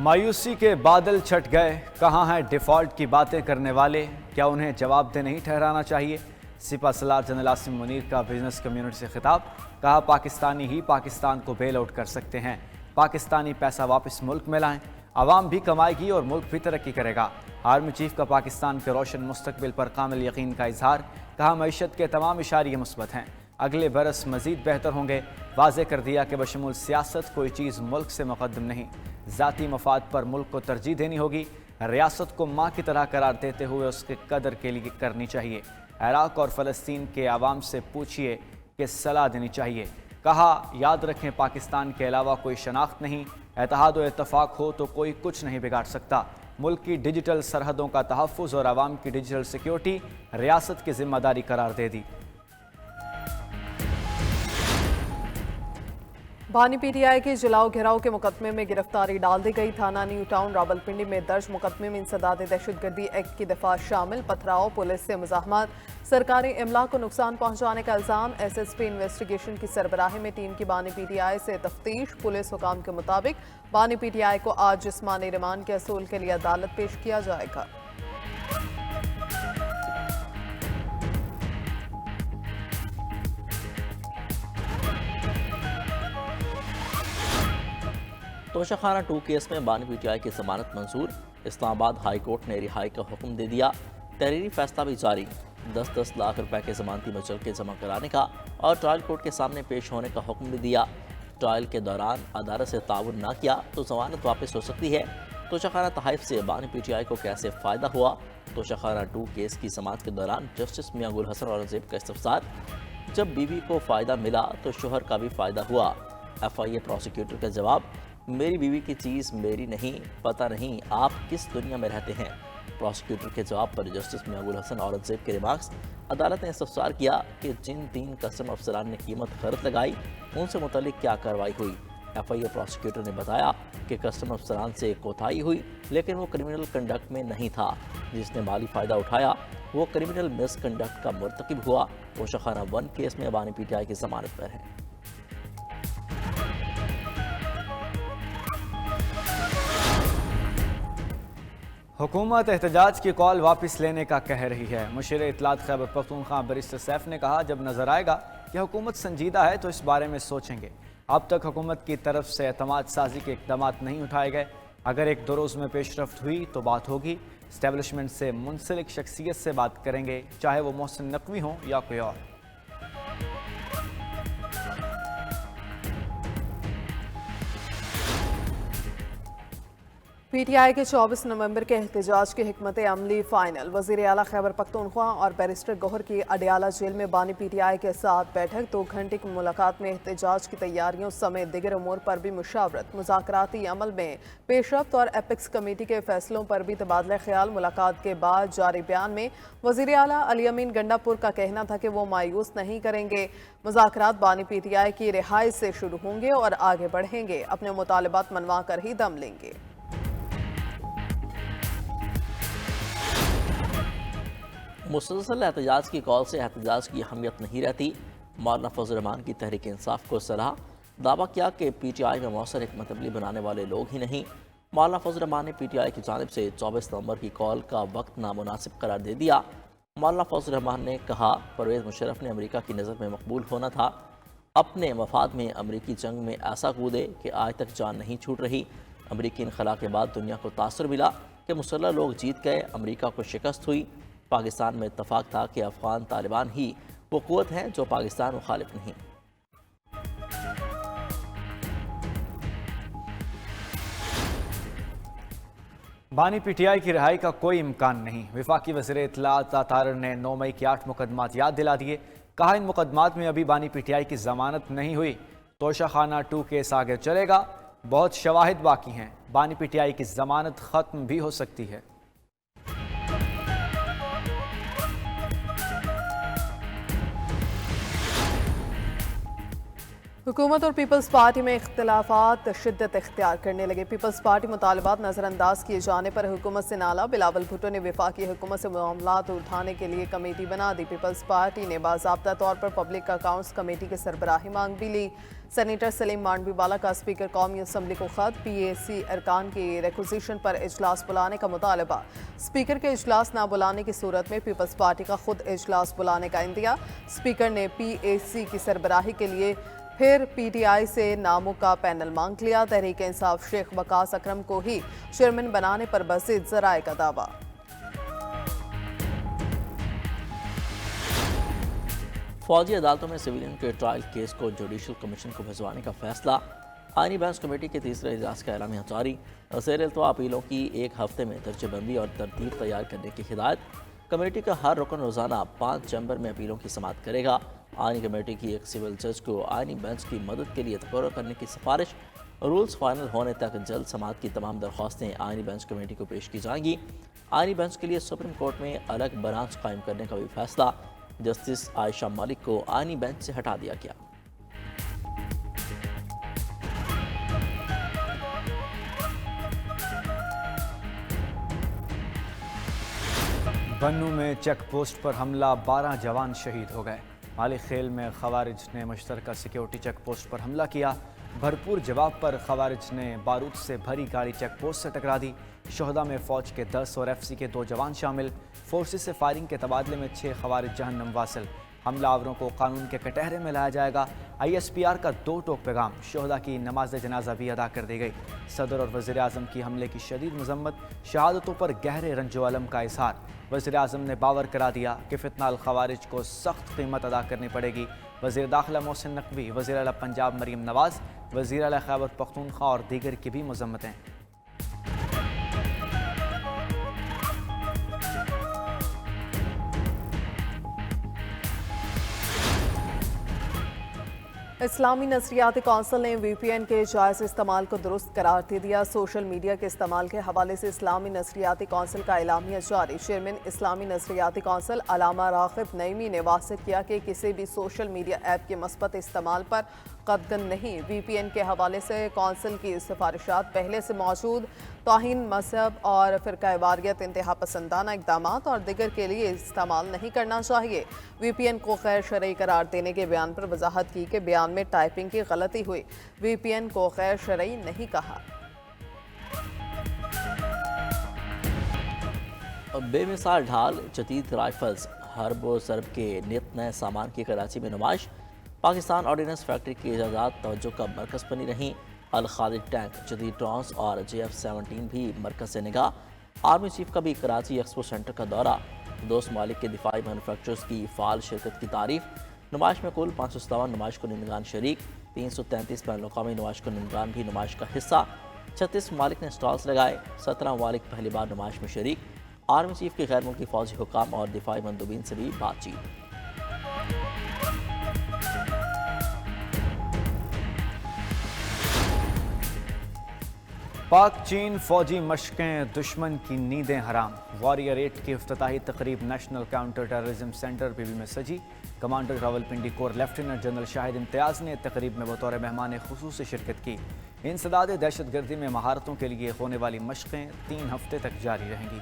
मायूसी के बादल छट गए। कहाँ हैं डिफ़ॉल्ट की बातें करने वाले? क्या उन्हें जवाबदेह नहीं ठहराना चाहिए? सिपा सलार जनरल आसिम मुनीर का बिजनेस कम्युनिटी से खिताब। कहा पाकिस्तानी ही पाकिस्तान को बेल आउट कर सकते हैं। पाकिस्तानी पैसा वापस मुल्क में लाएं। आवाम भी कमाएगी और मुल्क भी तरक्की करेगा। आर्मी चीफ का पाकिस्तान के रोशन मुस्तकबिल पर कामिल यकीन का इजहार। कहा मईशत के तमाम इशारे मुस्बत हैं, अगले बरस मजीद बेहतर होंगे। वाज़े कर दिया कि बशमूल सियासत कोई चीज़ मुल्क से मुकद्दम नहीं, ज़ाती मफाद पर मुल्क को तरजीह देनी होगी। रियासत को माँ की तरह करार देते हुए उसके कदर के लिए करनी चाहिए। इराक़ और फ़लस्तीन के आवाम से पूछिए कि सलाह देनी चाहिए। कहा याद रखें पाकिस्तान के अलावा कोई शनाख्त नहीं, इत्तेहाद और इत्तफाक हो तो कोई कुछ नहीं बिगाड़ सकता। मुल्क की डिजिटल सरहदों का तहफ़्फ़ुज़ और आवाम की डिजिटल सिक्योरिटी रियासत की जिम्मेदारी करार दे दी। बानी पीटीआई के जलाओ घिराव के मुकदमे में गिरफ्तारी डाल दी गई। थाना न्यू टाउन रावलपिंडी में दर्ज मुकदमे में इंसदाद दहशतगर्दी एक्ट की दफा शामिल, पथराव, पुलिस से मुजाहमत, सरकारी इमला को नुकसान पहुंचाने का इल्जाम। एसएसपी इन्वेस्टिगेशन की सरबराही में टीम की बानी पीटीआई से तफ्तीश। पुलिस हुकाम के मुताबिक बानी पीटीआई को आज जिस्मानी रिमांड के असूल के लिए अदालत पेश किया जाएगा। तोशाखाना 2 केस में बानी पीटीआई की जमानत मंजूर। इस्लामाबाद हाई कोर्ट ने रिहाई का हुक्म दे दिया। तहरीरी फैसला भी जारी। 10-10 लाख रुपए के जमानती मचल के जमा कराने का और ट्रायल कोर्ट के सामने पेश होने का हुक्म भी दिया। ट्रायल के दौरान अदालत से ताउन ना किया तो जमानत वापस हो सकती है। तोशाखाना तहफ़ से बानी पीटीआई को कैसे फ़ायदा हुआ? तोशाखाना 2 केस की समाअत के दौरान जस्टिस मियां गुल हसन औरंगजेब का इस्तफसार। जब बीवी को फ़ायदा मिला तो शोहर का भी फ़ायदा हुआ। FIA प्रोसिक्यूटर का जवाब, मेरी बीवी की चीज़ मेरी नहीं, पता नहीं आप किस दुनिया में रहते हैं। प्रोसिक्यूटर के जवाब पर जस्टिस मियां गुल हसन औरंगजेब के रिमार्क्स। अदालत ने इस्तफसार किया कि जिन 3 कस्टम अफसरान ने कीमत गलत लगाई उनसे मुतल्लिक क्या कार्रवाई हुई। FIA प्रोसिक्यूटर ने बताया कि कस्टम अफसरान से कोताही हुई, लेकिन वो क्रिमिनल कंडक्ट में नहीं था। जिसने माली फ़ायदा उठाया वो क्रिमिनल मिसकंडक्ट का मुर्तकिब हुआ। तोशाखाना 1 केस में बानी पीटीआई की जमानत पर है। हुकूमत एहतजाज की कॉल वापस लेने का कह रही है। मुशीर इत्तलात खैबर पख्तूनख्वा बैरिस्टर सैफ ने कहा, जब नजर आएगा कि हुकूमत संजीदा है तो इस बारे में सोचेंगे। अब तक हुकूमत की तरफ से एतमाद साजी के इक़दाम नहीं उठाए गए। अगर एक दो रोज़ में पेशरफ्त हुई तो बात होगी। इस्टेब्लिशमेंट से मुंसलिक शख्सियत से बात करेंगे, चाहे वो मोहसिन नकवी हो या कोई और। पीटीआई के 24 नवंबर के एहतजाज की हिकमत अमली फाइनल। वज़ीर आला खैबर पख्तूनख्वा और बैरिस्टर गौहर की अडियाला जेल में बानी पीटीआई के साथ बैठक। 2 घंटे की मुलाकात में एहतजाज की तैयारियों समेत दिगर अमूर पर भी मुशावरत। मुज़ाकराती अमल में पेशरफ्त और एपिक्स कमेटी के फैसलों पर भी तबादला ख्याल। मुलाकात के बाद जारी बयान में वज़ीर आला अली अमीन गंडापुर का कहना था कि वो मायूस नहीं करेंगे। मुज़ाकरात बानी पीटीआई की रिहाई से शुरू होंगे और आगे बढ़ेंगे। अपने मुतालबात मनवा कर ही दम लेंगे। मुसलसल एहतजाज की कॉल से एहतजाज की अहमियत नहीं रहती। मौलाना फजल रहमान की तहरीक इंसाफ को सलाह। दावा किया कि पीटीआई में मौसर हिकमत अमली बनाने वाले लोग ही नहीं। मौलाना फजल रहमान ने पीटीआई की जानिब से 24 नवंबर की कॉल का वक्त नामुनासिब करार दे दिया। मौलाना फजल रहमान ने कहा, परवेज़ मुशर्रफ ने अमेरिका की नज़र में मकबूल होना था। अपने मफाद में अमरीकी जंग में ऐसा कूदे कि आज तक जान नहीं छूट रही। अमरीकी इनखला के बाद दुनिया को तासुर मिला कि मुसल्लह लोग जीत गए, अमरीका को शिकस्त हुई। पाकिस्तान में इत्तफाक था कि अफगान तालिबान ही वो क़ुव्वत हैं जो पाकिस्तान मुखालिफ नहीं। बानी पीटीआई की रिहाई का कोई इम्कान नहीं। वफाकी वज़ीर इत्तलात तारर ने 9 मई के 8 मुकदमात याद दिला दिए। कहा इन मुकदमात में अभी बानी पीटीआई की जमानत नहीं हुई। तोशाखाना 2 केस आगे चलेगा, बहुत शवाहिद बाकी हैं। बानी पीटीआई की जमानत ख़त्म भी हो सकती है। हुकूमत और पीपल्स पार्टी में इख्तलाफात शिद्दत इख्तियार करने लगे। पीपल्स पार्टी मुतालबात नज़रअंदाज किए जाने पर हुकूमत से नाला। बिलावल भुट्टो ने वफाकी हुकूमत से मामलात उठाने के लिए कमेटी बना दी। पीपल्स पार्टी ने बाज़ाब्ता तौर पर पब्लिक अकाउंट्स कमेटी की सरबराही मांग भी ली। सेनेटर सलीम मांडवीवाला का स्पीकर कौमी असम्बली को खत। PAC अरकान की रिक्विजिशन पर इजलास बुलाने का मुतालबा। स्पीकर के इजलास ना बुलाने की सूरत में पीपल्स पार्टी का खुद इजलास बुलाने का इंदिया। स्पीकर ने PAC की सरबराही के लिए फिर PTI से नामों का पैनल मांग लिया। तहरीक इंसाफ शेख वकास अकरम को ही चेयरमैन बनाने पर मज़ीद ज़राए का दावा। फौजी अदालतों में सिविलियन के ट्रायल केस को जुडिशल कमीशन को भिजवाने का फैसला। आईनी बेंच कमेटी के तीसरे इजलास का एलामिया जारी। ज़ेर-ए-इल्तवा अपीलों की एक हफ्ते में दर्जेबंदी और तरतीब तैयार करने की हिदायत। कमेटी का हर रुकन रोज़ाना 5 चैम्बर में अपीलों की समाअत करेगा। आईनी कमेटी की एक सिविल जज को आईनी बेंच की मदद के लिए तकर्र करने की सिफारिश। रूल्स फाइनल होने तक जल्द समाअत की तमाम दरख्वास्तें आईनी बेंच कमेटी को पेश की जाएंगी। आईनी बेंच के लिए सुप्रीम कोर्ट में अलग ब्रांच कायम करने का भी फैसला। जस्टिस आयशा मालिक को आईनी बेंच से हटा दिया गया। बन्नू में चेक पोस्ट पर हमला, 12 जवान शहीद हो गए। मालिक खेल में खवारिज ने मुश्तरका सिक्योरिटी चेक पोस्ट पर हमला किया। भरपूर जवाब पर खवारिज ने बारूद से भरी गाड़ी चेक पोस्ट से टकरा दी। शोहदा में फ़ौज के 10 और FC के 2 जवान शामिल। फोर्सेस से फायरिंग के तबादले में 6 खवारिज जहन्नम वासिल। हमलावरों को कानून के कटहरे में लाया जाएगा। ISPR का 2 टोक पैगाम। शोहदा की नमाज जनाजा भी अदा कर दी गई। सदर और वज़ीर आज़म की हमले की शदीद मजम्मत। शहादतों पर गहरे रंजो अलम का इजहार। वज़ीर आज़म ने बावर करा दिया कि फितनाल खवारिज को सख्त कीमत अदा करनी पड़ेगी। वज़ीर दाखिला मोहसिन नकवी, वज़ीर आला पंजाब मरीम नवाज़, वज़ीर आला खैबर पख्तूनख्वा और दीगर की भी मजम्मतें। इस्लामी नज़रियाती कौंसिल ने VPN के जायज़ इस्तेमाल को दुरुस्त करार दे दिया। सोशल मीडिया के इस्तेमाल के हवाले से इस्लामी नज़रियाती कौंसिल का एलामिया जारी। चेयरमैन इस्लामी नज़रियाती कौंसिल अलामा राग़िब नईमी ने वाज़ेह किया कि किसी भी सोशल मीडिया ऐप के मस्बत इस्तेमाल पर कतगन नहीं। VPN के हवाले से कौंसिल की सिफारिशात पहले से मौजूद तौहीन मजहब और फ़िरका वारियत, इंतहा पसंदाना इक़दाम और दिगर के लिए इस्तेमाल नहीं करना चाहिए। VPN को गैर शरई करार देने के बयान पर वजाहत की कि बयान में टाइपिंग की गलती हुई। VPN को गैर शरई नहीं कहा। बेमिसाल ढाल जदीद राइफल्स, हर्ब व ज़रब के नित नए सामान की कराची में नुमाइश। पाकिस्तान ऑर्डिनेंस फैक्ट्री की इजाज़ात तवज्जो का मरकज़ बनी रहीं। अल खालिद टैंक, जदीद ड्रोन्स और JF-17 भी मरकज़ से निगाह। आर्मी चीफ का भी कराची एक्सपो सेंटर का दौरा। 2 ममालिक के दिफाई मैनुफैक्चरर्स की फ़ाल शिरकत की तारीफ। नुमाइश में कुल 557 नुमाइश कुनिंदगान शरीक। 333 बैन अवी नुमाइश कुनिंदगान भी नुमाइश का हिस्सा। 36 ममालिक ने स्टॉल्स लगाए। 17 ममालिक पहली बार नुमाइश में शरीक। आर्मी चीफ की गैर मुल्की फौजी हुकाम और दिफाई मंदूबीन से भी बातचीत। पाक चीन फौजी मशकें, दुश्मन की नींदें हराम। वॉरियर 8 की इफ्तिताही तकरीब national counter terrorism centre PB में सजी। Commander Rawalpindi corps lieutenant general Shahid Imtiaz ने तकरीब में बतौर मेहमान खुसूसी शिरकत की। इंसदाद दहशत गर्दी में महारतों के लिए होने वाली मशकें 3 हफ्ते तक जारी रहेंगी।